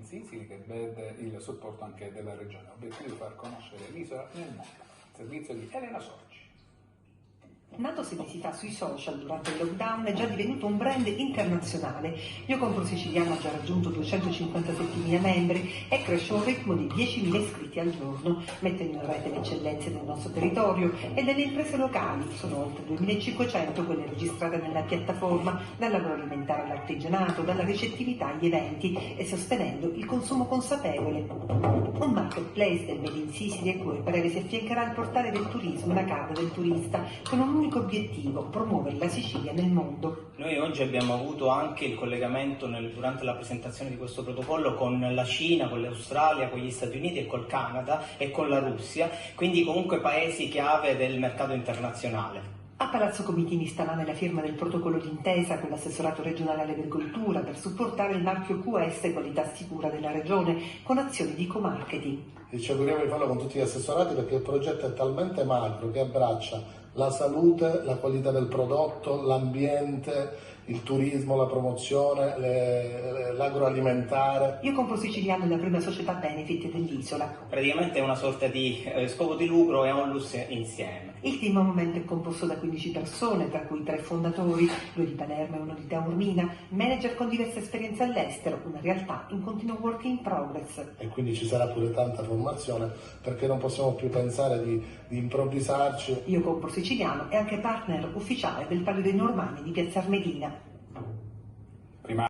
Sicily che vede il supporto anche della regione. L'obiettivo è far conoscere l'isola nel mondo. Servizio di Elena Sorgi. Nato 6 mesi fa sui social durante il lockdown, è già divenuto un brand internazionale. Io Compro Siciliano ha già raggiunto 257.000 membri e cresce a un ritmo di 10.000 iscritti al giorno, mettendo in rete le eccellenze del nostro territorio e delle imprese locali. Sono oltre 2.500 quelle registrate nella piattaforma, dall'agroalimentare all'artigianato, dalla ricettività agli eventi e sostenendo il consumo consapevole. Un marketplace del Made in Sicily a cui a breve si affiancherà il portale del turismo, la casa del turista, con un unico obiettivo: promuovere la Sicilia nel mondo. Noi oggi abbiamo avuto anche il collegamento durante la presentazione di questo protocollo con la Cina, con l'Australia, con gli Stati Uniti e col Canada e con la Russia, quindi comunque paesi chiave del mercato internazionale. A Palazzo Comitini stamane la firma del protocollo d'intesa con l'assessorato regionale all'agricoltura per supportare il marchio QS qualità sicura della regione con azioni di co-marketing. E ci auguriamo di farlo con tutti gli assessorati perché il progetto è talmente macro che abbraccia la salute, la qualità del prodotto, l'ambiente, il turismo, la promozione, l'agroalimentare. Io Compro Siciliano è la prima società benefit dell'isola. Praticamente è una sorta di scopo di lucro e onlus insieme. Il team al momento è composto da 15 persone, tra cui 3 fondatori, 2 di Palermo e 1 di Taormina, manager con diverse esperienze all'estero, una realtà in continuo work in progress. E quindi ci sarà pure tanta formazione perché non possiamo più pensare di improvvisarci. Io Compro Siciliano è anche partner ufficiale del Palio dei Normanni di Piazza Armerina.